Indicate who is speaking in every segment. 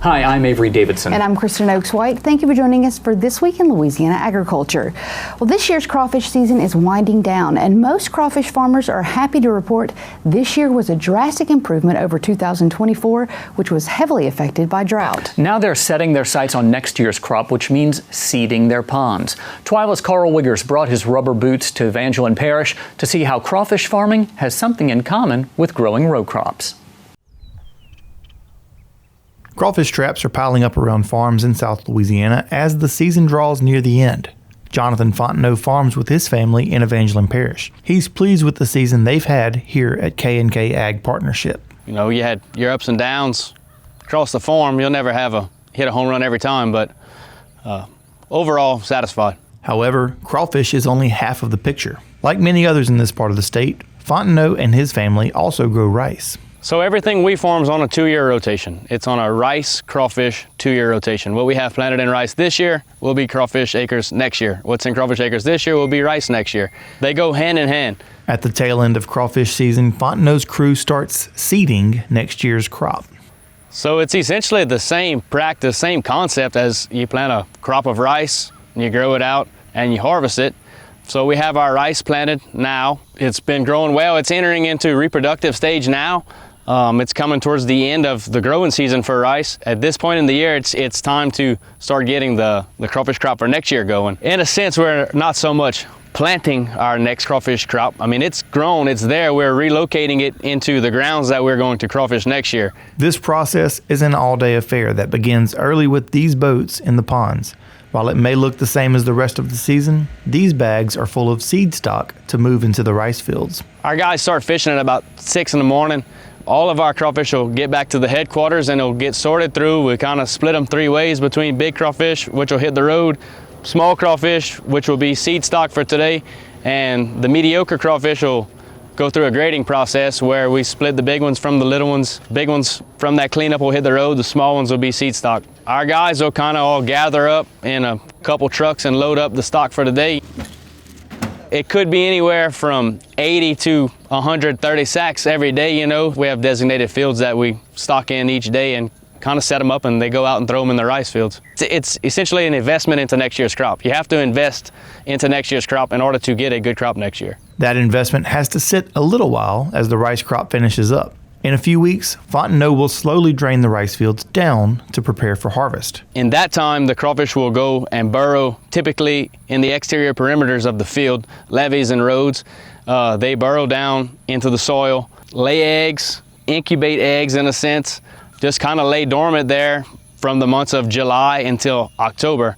Speaker 1: Hi, I'm Avery Davidson.
Speaker 2: And I'm Kristen Oaks-White. Thank you for joining us for This Week in Louisiana Agriculture. Well, this year's crawfish season is winding down, and most crawfish farmers are happy to report this year was a drastic improvement over 2024, which was heavily affected by drought.
Speaker 1: Now they're setting their sights on next year's crop, which means seeding their ponds. TWILA's Carl Wiggers brought his rubber boots to Evangeline Parish to see how crawfish farming has something in common with growing row crops.
Speaker 3: Crawfish traps are piling up around farms in South Louisiana as the season draws near the end. Jonathan Fontenot farms with his family in Evangeline Parish. He's pleased with the season they've had here at K&K Ag Partnership.
Speaker 4: You know, you had your ups and downs across the farm. You'll never hit a home run every time, but overall satisfied.
Speaker 3: However, crawfish is only half of the picture. Like many others in this part of the state, Fontenot and his family also grow rice.
Speaker 4: So everything we farm is on a 2-year rotation. It's on a rice, crawfish, 2-year rotation. What we have planted in rice this year will be crawfish acres next year. What's in crawfish acres this year will be rice next year. They go hand in hand.
Speaker 3: At the tail end of crawfish season, Fontenot's crew starts seeding next year's crop.
Speaker 4: So it's essentially the same practice, same concept as you plant a crop of rice, and you grow it out, and you harvest it. So we have our rice planted now. It's been growing well. It's entering into reproductive stage now. It's coming towards the end of the growing season for rice. At this point in the year, it's time to start getting the crawfish crop for next year going. In a sense, we're not so much planting our next crawfish crop. I mean, it's grown, it's there. We're relocating it into the grounds that we're going to crawfish next year.
Speaker 3: This process is an all-day affair that begins early with these boats in the ponds. While it may look the same as the rest of the season, these bags are full of seed stock to move into the rice fields.
Speaker 4: Our guys start fishing at about 6 in the morning. All of our crawfish will get back to the headquarters and it'll get sorted through. We kind of split them 3 ways between big crawfish, which will hit the road, small crawfish, which will be seed stock for today, and the mediocre crawfish will go through a grading process where we split the big ones from the little ones. Big ones from that cleanup will hit the road, the small ones will be seed stock. Our guys will kind of all gather up in a couple trucks and load up the stock for the day. It could be anywhere from 80 to 130 sacks every day, you know. We have designated fields that we stock in each day and kind of set them up and they go out and throw them in the rice fields. It's essentially an investment into next year's crop. You have to invest into next year's crop in order to get a good crop next year.
Speaker 3: That investment has to sit a little while as the rice crop finishes up. In a few weeks, Fontenot will slowly drain the rice fields down to prepare for harvest.
Speaker 4: In that time, the crawfish will go and burrow typically in the exterior perimeters of the field, levees and roads. They burrow down into the soil, lay eggs, incubate eggs in a sense, just kind of lay dormant there from the months of July until October.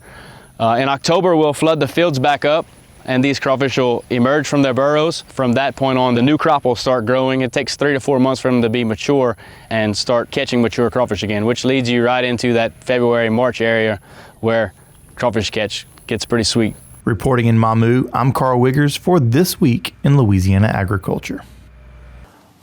Speaker 4: In October, we'll flood the fields back up, and these crawfish will emerge from their burrows. From that point on, the new crop will start growing. It takes 3 to 4 months for them to be mature and start catching mature crawfish again, which leads you right into that February, March area where crawfish catch gets pretty sweet.
Speaker 3: Reporting in Mamou, I'm Carl Wiggers for This Week in Louisiana Agriculture.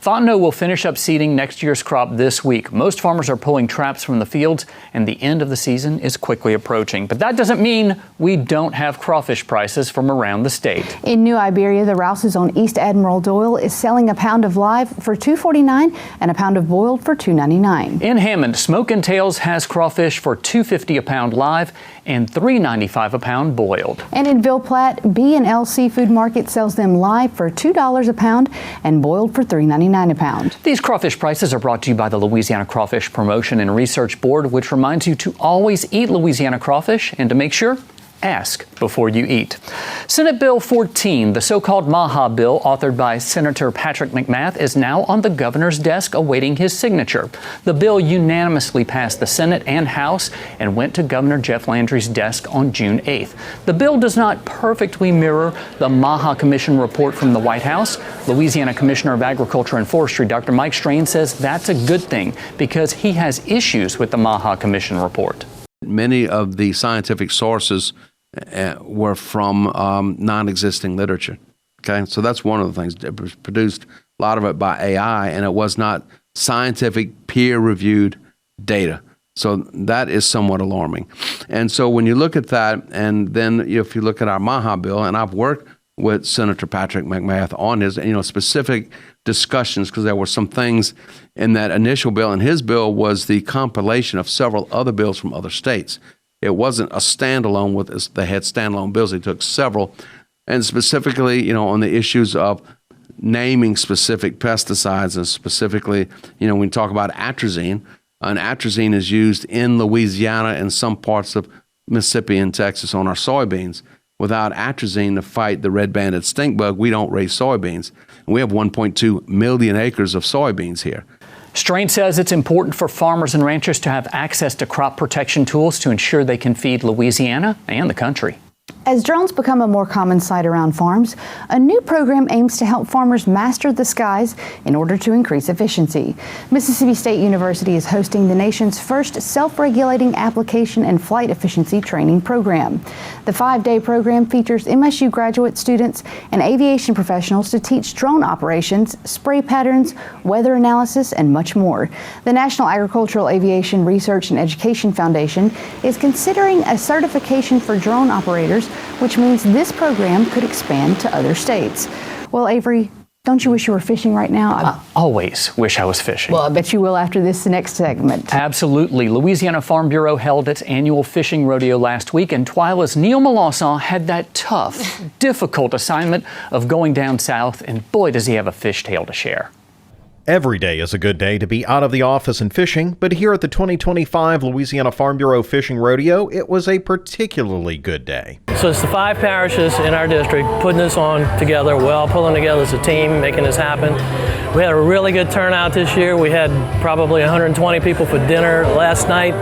Speaker 1: Fontenot will finish up seeding next year's crop this week. Most farmers are pulling traps from the fields, and the end of the season is quickly approaching. But that doesn't mean we don't have crawfish prices from around the state.
Speaker 2: In New Iberia, the Rouse's on East Admiral Doyle is selling a pound of live for $2.49 and a pound of boiled for $2.99.
Speaker 1: In Hammond, Smoke and Tails has crawfish for $2.50 a pound live and $3.95 a pound boiled.
Speaker 2: And in Ville Platte, B&L Seafood Market sells them live for $2 a pound and boiled for $3.99 a pound.
Speaker 1: These crawfish prices are brought to you by the Louisiana Crawfish Promotion and Research Board, which reminds you to always eat Louisiana crawfish and to make sure, ask before you eat. Senate Bill 14, the so-called Maja bill authored by Senator Patrick McMath, is now on the governor's desk awaiting his signature. The bill unanimously passed the Senate and House and went to Governor Jeff Landry's desk on June 8th. The bill does not perfectly mirror the Maja Commission report from the White House. Louisiana Commissioner of Agriculture and Forestry, Dr. Mike Strain, says that's a good thing because he has issues with the Maja Commission report.
Speaker 5: Many of the scientific sources were from non-existing literature. Okay, so that's one of the things. It was produced, a lot of it by AI, and it was not scientific, peer-reviewed data. So that is somewhat alarming. And so when you look at that, and then if you look at our Maja bill, and I've worked with Senator Patrick McMath on his, specific discussions because there were some things in that initial bill, and his bill was the compilation of several other bills from other states. It wasn't a standalone they had standalone bills. They took several, and specifically, on the issues of naming specific pesticides, and specifically, when we talk about atrazine, and atrazine is used in Louisiana and some parts of Mississippi and Texas on our soybeans. Without atrazine to fight the red-banded stink bug, we don't raise soybeans. And we have 1.2 million acres of soybeans here.
Speaker 1: Strain says it's important for farmers and ranchers to have access to crop protection tools to ensure they can feed Louisiana and the country.
Speaker 2: As drones become a more common sight around farms, a new program aims to help farmers master the skies in order to increase efficiency. Mississippi State University is hosting the nation's first self-regulating application and flight efficiency training program. The 5-day program features MSU graduate students and aviation professionals to teach drone operations, spray patterns, weather analysis, and much more. The National Agricultural Aviation Research and Education Foundation is considering a certification for drone operators, which means this program could expand to other states. Well, Avery, don't you wish you were fishing right now?
Speaker 1: I always wish I was fishing.
Speaker 2: Well, I bet you will after this next segment.
Speaker 1: Absolutely. Louisiana Farm Bureau held its annual fishing rodeo last week, and TWILA's Neil Melanson had that tough, difficult assignment of going down south, and boy, does he have a fish tale to share.
Speaker 6: Every day is a good day to be out of the office and fishing, but here at the 2025 Louisiana Farm Bureau Fishing Rodeo, it was a particularly good day.
Speaker 7: So it's the 5 parishes in our district putting this on together, pulling together as a team, making this happen. We had a really good turnout this year. We had probably 120 people for dinner last night.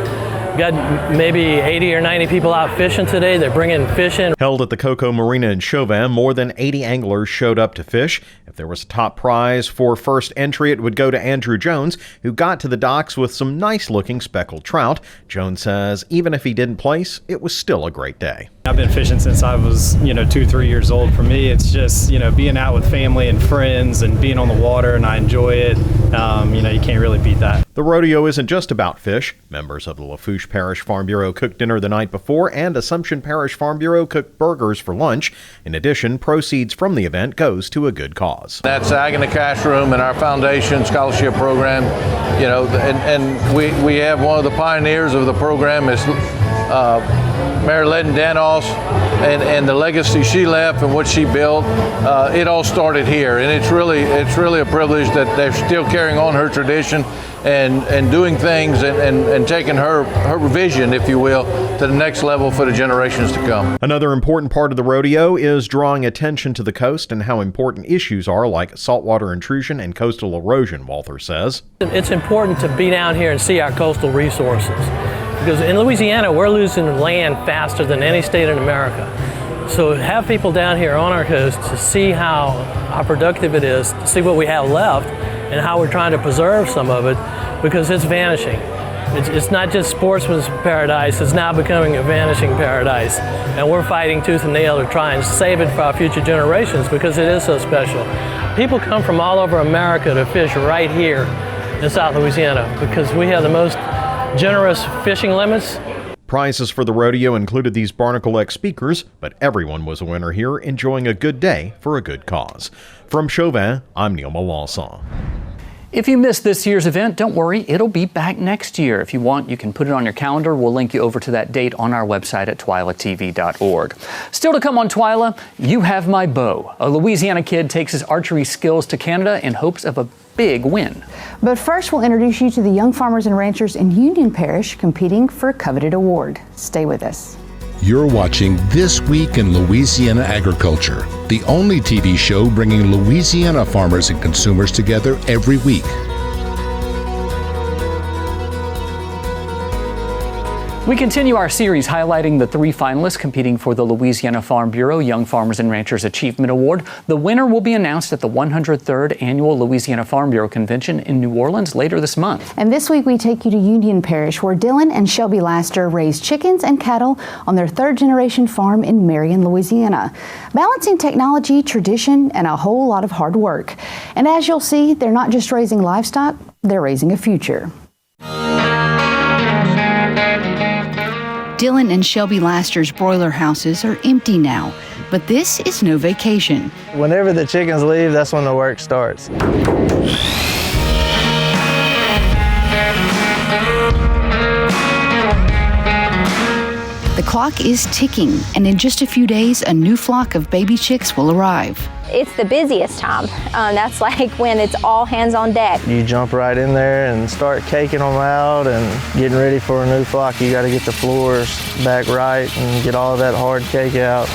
Speaker 7: Got maybe 80 or 90 people out fishing today. They're bringing fish in.
Speaker 6: Held at the Coco Marina in Chauvin, more than 80 anglers showed up to fish. If there was a top prize for first entry, it would go to Andrew Jones, who got to the docks with some nice-looking speckled trout. Jones says even if he didn't place, it was still a great day.
Speaker 8: I've been fishing since I was, 2-3 years old. For me, it's just, being out with family and friends and being on the water, and I enjoy it. You can't really beat that.
Speaker 6: The rodeo isn't just about fish. Members of the Lafourche Parish Farm Bureau cooked dinner the night before, and Assumption Parish Farm Bureau cooked burgers for lunch. In addition, proceeds from the event goes to a good cause.
Speaker 9: That's Ag in the Cash Room and our foundation scholarship program. And we have one of the pioneers of the program is Mary Ledden Danos, and the legacy she left and what she built. It all started here, and it's really a privilege that they're still carrying on her tradition and doing things and taking her vision, if you will, to the next level for the generations to come.
Speaker 6: Another important part of the rodeo is drawing attention to the coast and how important issues are like saltwater intrusion and coastal erosion, Walther says.
Speaker 7: It's important to be down here and see our coastal resources. Because in Louisiana, we're losing land faster than any state in America. So have people down here on our coast to see how productive it is, to see what we have left, and how we're trying to preserve some of it, because it's vanishing. It's not just sportsman's paradise, it's now becoming a vanishing paradise. And we're fighting tooth and nail to try and save it for our future generations because it is so special. People come from all over America to fish right here in South Louisiana because we have the most generous fishing limits.
Speaker 6: Prizes for the rodeo included these Barnacle X speakers, but everyone was a winner here, enjoying a good day for a good cause. From Chauvin, I'm Neil Melanson.
Speaker 1: If you missed this year's event, don't worry, it'll be back next year. If you want, you can put it on your calendar. We'll link you over to that date on our website at twilatv.org. Still to come on TWILA, You Have My Bow. A Louisiana kid takes his archery skills to Canada in hopes of a big win.
Speaker 2: But first, we'll introduce you to the young farmers and ranchers in Union Parish competing for a coveted award. Stay with us.
Speaker 10: You're watching This Week in Louisiana Agriculture, the only TV show bringing Louisiana farmers and consumers together every week.
Speaker 1: We continue our series highlighting the 3 finalists competing for the Louisiana Farm Bureau Young Farmers and Ranchers Achievement Award. The winner will be announced at the 103rd Annual Louisiana Farm Bureau Convention in New Orleans later this month.
Speaker 2: And this week we take you to Union Parish, where Dylan and Shelby Laster raise chickens and cattle on their 3rd-generation farm in Marion, Louisiana. Balancing technology, tradition, and a whole lot of hard work. And as you'll see, they're not just raising livestock, they're raising a future. Dylan and Shelby Laster's broiler houses are empty now, but this is no vacation.
Speaker 11: Whenever the chickens leave, that's when the work starts.
Speaker 2: The clock is ticking, and in just a few days, a new flock of baby chicks will arrive.
Speaker 12: It's the busiest time. That's like when it's all hands on deck.
Speaker 11: You jump right in there and start caking them out and getting ready for a new flock. You got to get the floors back right and get all of that hard cake out.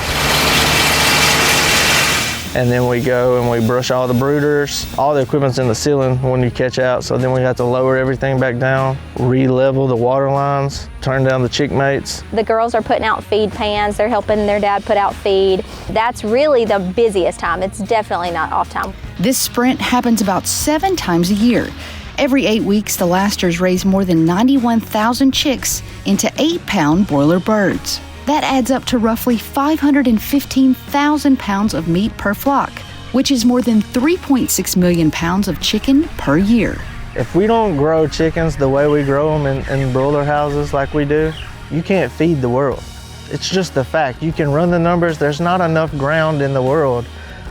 Speaker 11: And then we go and we brush all the brooders. All the equipment's in the ceiling when you catch out, so then we have to lower everything back down, re-level the water lines, turn down the chick mates.
Speaker 12: The girls are putting out feed pans. They're helping their dad put out feed. That's really the busiest time. It's definitely not off time.
Speaker 2: This sprint happens about 7 times a year. Every 8 weeks, the Lasters raise more than 91,000 chicks into 8-pound broiler birds. That adds up to roughly 515,000 pounds of meat per flock, which is more than 3.6 million pounds of chicken per year.
Speaker 11: If we don't grow chickens the way we grow them in broiler houses like we do, you can't feed the world. It's just the fact. You can run the numbers. There's not enough ground in the world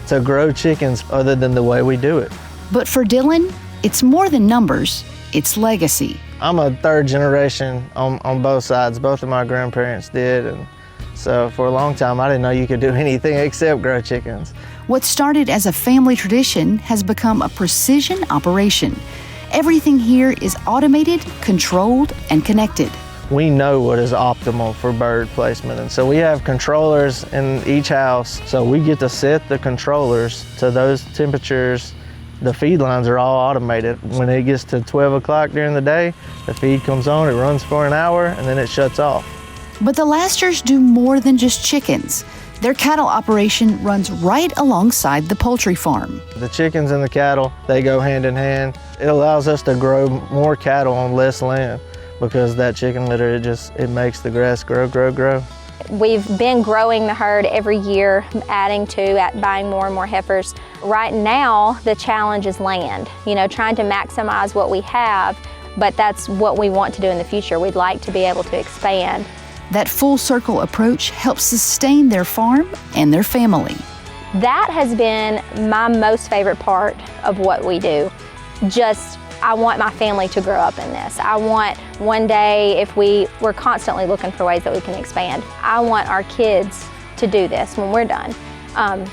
Speaker 11: to grow chickens other than the way we do it.
Speaker 2: But for Dylan, it's more than numbers, it's legacy.
Speaker 11: I'm a third generation on both sides. Both of my grandparents did, and so for a long time I didn't know you could do anything except grow chickens.
Speaker 2: What started as a family tradition has become a precision operation. Everything here is automated, controlled, and connected.
Speaker 11: We know what is optimal for bird placement, and so we have controllers in each house, so we get to set the controllers to those temperatures. The feed lines are all automated. When it gets to 12 o'clock during the day, the feed comes on, it runs for an hour, and then it shuts off.
Speaker 2: But the Lasters do more than just chickens. Their cattle operation runs right alongside the poultry farm.
Speaker 11: The chickens and the cattle, they go hand in hand. It allows us to grow more cattle on less land because that chicken litter, it makes the grass grow.
Speaker 12: We've been growing the herd every year, adding to, buying more and more heifers. Right now, the challenge is land, trying to maximize what we have, but that's what we want to do in the future. We'd like to be able to expand.
Speaker 2: That full circle approach helps sustain their farm and their family.
Speaker 12: That has been my most favorite part of what we do. I want my family to grow up in this. I want one day, if we're constantly looking for ways that we can expand, I want our kids to do this when we're done,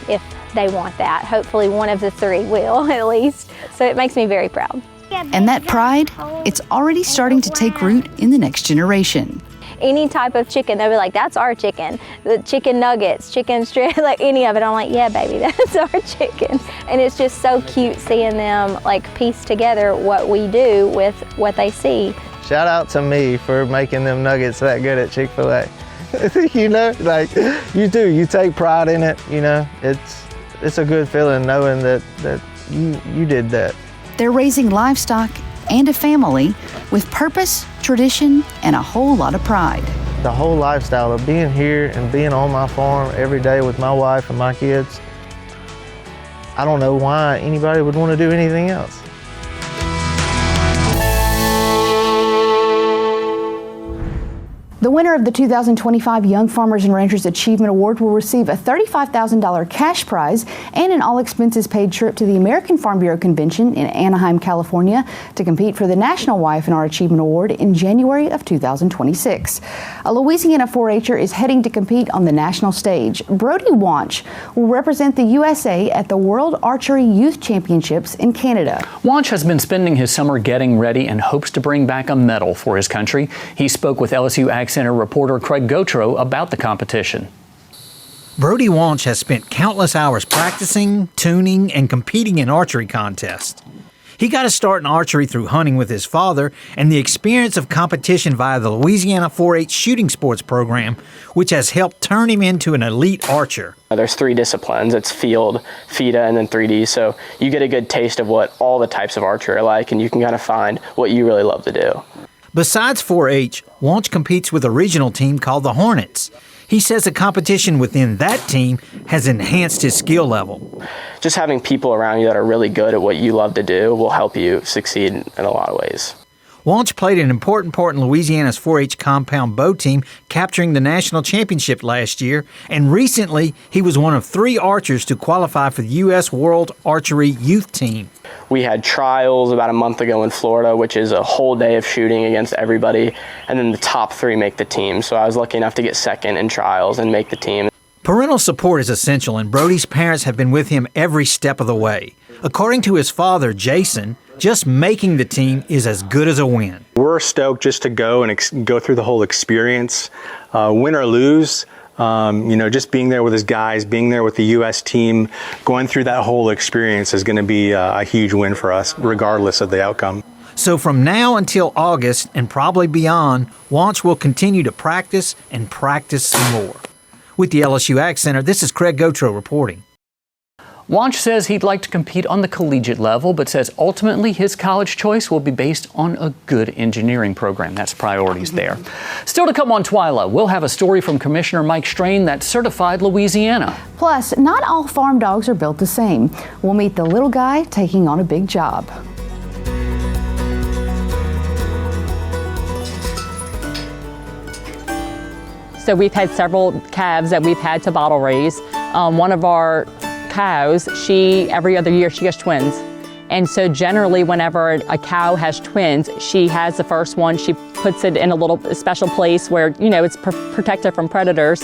Speaker 12: if they want that. Hopefully one of the 3 will, at least. So it makes me very proud.
Speaker 2: And that pride, it's already starting to take root in the next generation.
Speaker 12: Any type of chicken, they'll be like, that's our chicken. The chicken nuggets, chicken strip, like any of it. I'm like, yeah, baby, that's our chicken. And it's just so cute seeing them piece together what we do with what they see.
Speaker 11: Shout out to me for making them nuggets that good at Chick-fil-A. You do, you take pride in it, It's a good feeling knowing that you did that.
Speaker 2: They're raising livestock and a family with purpose, tradition, and a whole lot of pride.
Speaker 11: The whole lifestyle of being here and being on my farm every day with my wife and my kids, I don't know why anybody would want to do anything else.
Speaker 2: The winner of the 2025 Young Farmers and Ranchers Achievement Award will receive a $35,000 cash prize and an all-expenses-paid trip to the American Farm Bureau Convention in Anaheim, California, to compete for the National Y&R Achievement Award in January of 2026. A Louisiana 4-H'er is heading to compete on the national stage. Brody Wanch will represent the USA at the World Archery Youth Championships in Canada.
Speaker 1: Wanch has been spending his summer getting ready and hopes to bring back a medal for his country. He spoke with LSU Ag Center reporter Craig Gautreaux about the competition.
Speaker 13: Brody Wanch has spent countless hours practicing, tuning, and competing in archery contests. He got a start in archery through hunting with his father and the experience of competition via the Louisiana 4-H shooting sports program, which has helped turn him into an elite archer.
Speaker 14: There's 3 disciplines. It's field, FIDA, and then 3D. So you get a good taste of what all the types of archery are like, and you can kind of find what you really love to do.
Speaker 13: Besides 4-H, Wanch competes with a regional team called the Hornets. He says the competition within that team has enhanced his skill level.
Speaker 14: Just having people around you that are really good at what you love to do will help you succeed in a lot of ways.
Speaker 13: Wanch played an important part in Louisiana's 4-H compound bow team, capturing the national championship last year, and recently he was one of 3 archers to qualify for the U.S. World Archery Youth Team.
Speaker 14: We had trials about a month ago in Florida, which is a whole day of shooting against everybody, and then the top 3 make the team. So I was lucky enough to get second in trials and make the team.
Speaker 13: Parental support is essential, and Brody's parents have been with him every step of the way. According to his father, Jason, just making the team is as good as a win.
Speaker 15: We're stoked just to go and go through the whole experience, win or lose. Just being there with his guys, being there with the U.S. team, going through that whole experience is going to be a huge win for us, regardless of the outcome.
Speaker 13: So from now until August, and probably beyond, Wanch will continue to practice and practice some more. With the LSU Ag Center, this is Craig Gautreaux reporting.
Speaker 1: Wanch says he'd like to compete on the collegiate level, but says ultimately his college choice will be based on a good engineering program. That's priorities there. Still to come on TWILA, we'll have a story from Commissioner Mike Strain that's certified Louisiana.
Speaker 2: Plus, not all farm dogs are built the same. We'll meet the little guy taking on a big job.
Speaker 16: So we've had several calves that we've had to bottle raise. One of our cows, every other year she has twins. And so generally whenever a cow has twins, she has the first one, she puts it in a little special place where, it's protected from predators.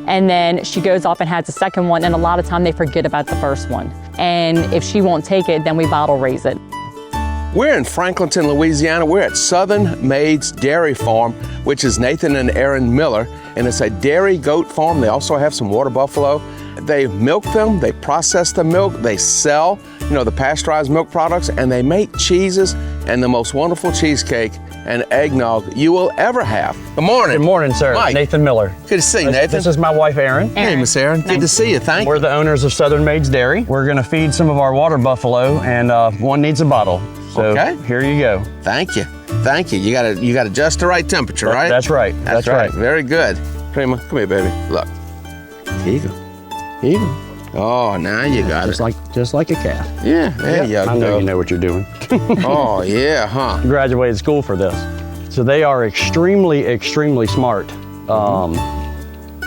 Speaker 16: And then she goes off and has the second one, and a lot of time they forget about the first one. And if she won't take it, then we bottle raise it.
Speaker 5: We're in Franklinton, Louisiana. We're at Southern Maids Dairy Farm, which is Nathan and Erin Miller, and it's a dairy goat farm. They also have some water buffalo. They milk them, they process the milk, they sell, the pasteurized milk products, and they make cheeses and the most wonderful cheesecake and eggnog you will ever have. Good morning.
Speaker 17: Good morning, sir.
Speaker 5: Mike.
Speaker 17: Nathan Miller.
Speaker 5: Good to see you, Nathan.
Speaker 17: This is my wife, Erin.
Speaker 5: Hey, Miss Erin. Good to see you. Thank you.
Speaker 17: We're the owners of Southern Maids Dairy. We're going to feed some of our water buffalo, and one needs a bottle. So
Speaker 5: okay.
Speaker 17: Here you go.
Speaker 5: Thank you. Thank you. You got just the right temperature, right?
Speaker 17: That's right.
Speaker 5: That's right. Very good. Prima, come here, baby. Look. Here you go. Here you go. Oh, now you got it.
Speaker 17: Just like a calf.
Speaker 5: Yeah, there you go.
Speaker 17: I know you know what you're doing.
Speaker 5: Oh, yeah, huh?
Speaker 17: Graduated school for this. So they are extremely, extremely smart.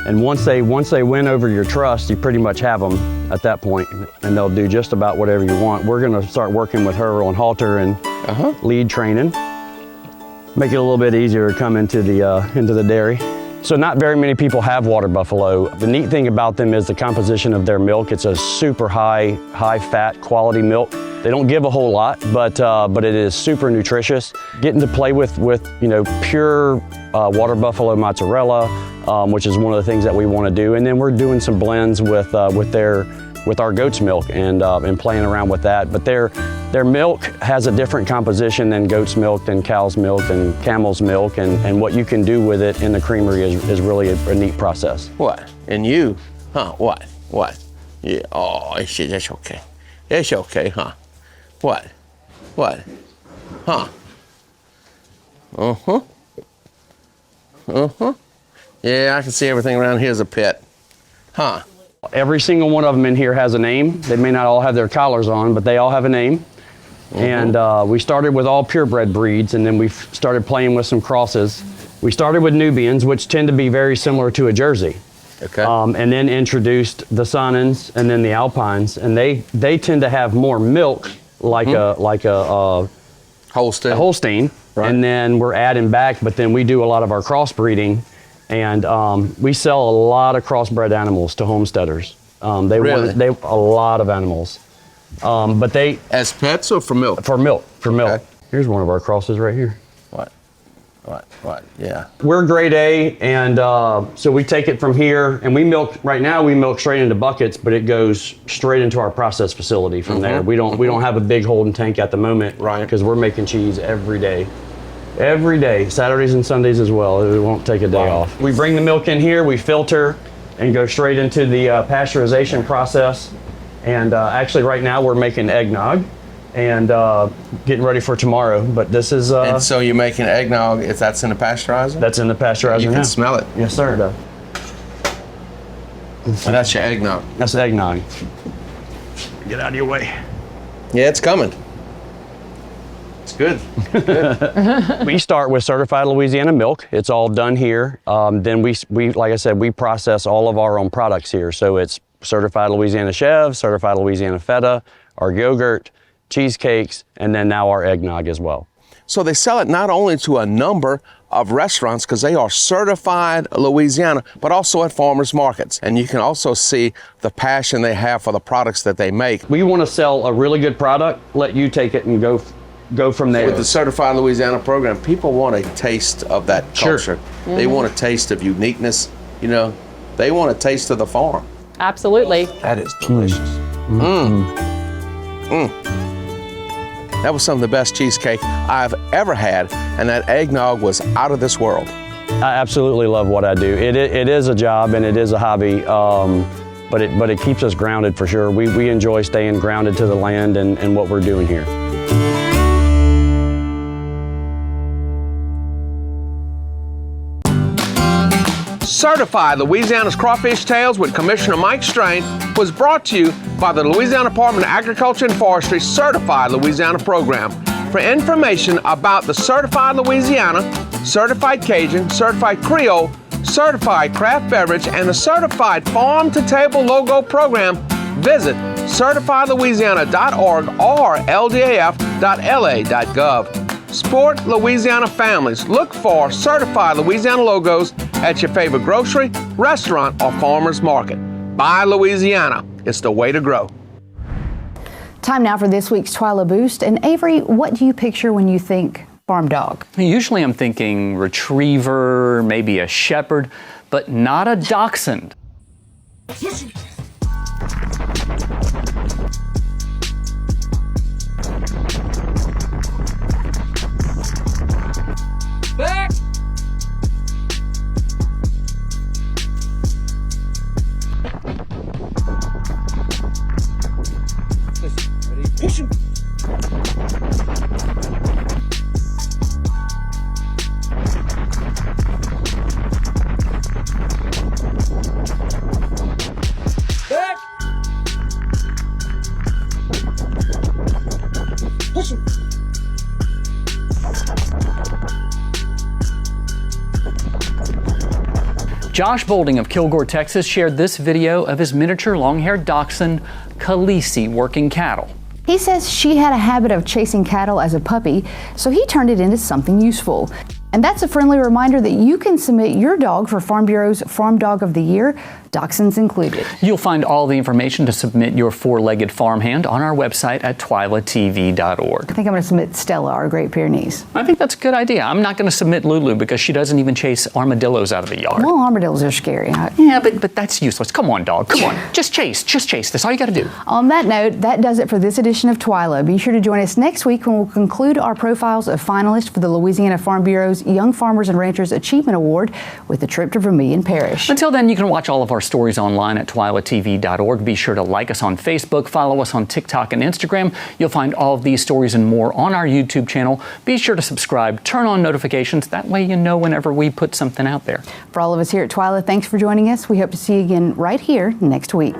Speaker 17: And once they win over your trust, you pretty much have them at that point, and they'll do just about whatever you want. We're going to start working with her on halter and lead training. Make it a little bit easier to come into the dairy. So not very many people have water buffalo. The neat thing about them is the composition of their milk. It's a super high fat quality milk. They don't give a whole lot, but it is super nutritious. Getting to play with pure water buffalo mozzarella, which is one of the things that we want to do. And then we're doing some blends with our goat's milk and playing around with that. But their milk has a different composition than goat's milk, than cow's milk, than camel's milk, and what you can do with it in the creamery is really a neat process.
Speaker 5: What? And you? Huh? What? Yeah. Oh, that's okay. It's okay, huh? What? Huh? Yeah, I can see everything around here is a pit. Huh?
Speaker 17: Every single one of them in here has a name. They may not all have their collars on, but they all have a name. And we started with all purebred breeds, and then we started playing with some crosses. We started with Nubians, which tend to be very similar to a Jersey.
Speaker 5: Okay.
Speaker 17: And then introduced the Sonnens and then the Alpines, and they tend to have more milk, like a
Speaker 5: Holstein.
Speaker 17: Right. And then we're adding back, but then we do a lot of our crossbreeding, and we sell a lot of crossbred animals to homesteaders. They a lot of animals, but they
Speaker 5: as pets or for milk.
Speaker 17: For milk.
Speaker 5: Okay.
Speaker 17: Here's one of our crosses right here.
Speaker 5: What? Yeah.
Speaker 17: We're grade A, and so we take it from here, and we milk straight into buckets, but it goes straight into our process facility from there. We don't have a big holding tank at the moment,
Speaker 5: right?
Speaker 17: Because we're making cheese every day, Saturdays and Sundays as well. We won't take a day off. We bring the milk in here, we filter, and go straight into the pasteurization process. And actually, right now we're making eggnog. And getting ready for tomorrow, but this is...
Speaker 5: and so you're making eggnog, if that's in the pasteurizer?
Speaker 17: That's in the pasteurizer
Speaker 5: You
Speaker 17: now.
Speaker 5: can smell it.
Speaker 17: Yes, sir.
Speaker 5: And that's your eggnog.
Speaker 17: That's eggnog. Get out of your way.
Speaker 5: Yeah, it's coming. It's good. Good.
Speaker 17: We start with certified Louisiana milk. It's all done here. Then we, like I said, we process all of our own products here. So it's certified Louisiana Chev, certified Louisiana Feta, our yogurt, cheesecakes, and then now our eggnog as well.
Speaker 5: So they sell it not only to a number of restaurants because they are certified Louisiana, but also at farmers markets. And you can also see the passion they have for the products that they make.
Speaker 17: We want to sell a really good product, let you take it and go from there.
Speaker 5: With the certified Louisiana program, people want a taste of that culture.
Speaker 17: Sure.
Speaker 5: They want a taste of uniqueness. You know, they want a taste of the farm.
Speaker 16: Absolutely.
Speaker 5: That is delicious. That was some of the best cheesecake I've ever had, and that eggnog was out of this world.
Speaker 17: I absolutely love what I do. It is a job and it is a hobby, but it keeps us grounded for sure. We enjoy staying grounded to the land and what we're doing here.
Speaker 5: Certified Louisiana's Crawfish Tales with Commissioner Mike Strain was brought to you by the Louisiana Department of Agriculture and Forestry Certified Louisiana Program. For information about the Certified Louisiana, Certified Cajun, Certified Creole, Certified Craft Beverage, and the Certified Farm to Table Logo Program, visit certifiedlouisiana.org or ldaf.la.gov. Support Louisiana families. Look for Certified Louisiana logos at your favorite grocery, restaurant, or farmer's market. Buy Louisiana. It's the way to grow.
Speaker 2: Time now for this week's TWILA Boost. And Avery, what do you picture when you think farm dog?
Speaker 1: Usually I'm thinking retriever, maybe a shepherd, but not a dachshund.
Speaker 18: Back! Ready? Push him! Back! Push him!
Speaker 1: Josh Bolding of Kilgore, Texas shared this video of his miniature long-haired dachshund, Khaleesi, working cattle.
Speaker 2: He says she had a habit of chasing cattle as a puppy, so he turned it into something useful. And that's a friendly reminder that you can submit your dog for Farm Bureau's Farm Dog of the Year, dachshunds included.
Speaker 1: You'll find all the information to submit your four-legged farmhand on our website at twilatv.org.
Speaker 2: I think I'm going to submit Stella, our Great Pyrenees.
Speaker 1: I think that's a good idea. I'm not going to submit Lulu because she doesn't even chase armadillos out of the yard.
Speaker 2: Well, armadillos are scary.
Speaker 1: Yeah, but that's useless. Come on, dog. Come on. Just chase. That's all you got to do.
Speaker 2: On that note, that does it for this edition of TWILA. Be sure to join us next week when we'll conclude our profiles of finalists for the Louisiana Farm Bureau's Young Farmers and Ranchers Achievement Award with a trip to Vermilion Parish.
Speaker 1: Until then, you can watch all of our stories online at twilatv.org. Be sure to like us on Facebook, follow us on TikTok and Instagram. You'll find all of these stories and more on our YouTube channel. Be sure to subscribe, turn on notifications. That way you know whenever we put something out there.
Speaker 2: For all of us here at TWILA, thanks for joining us. We hope to see you again right here next week.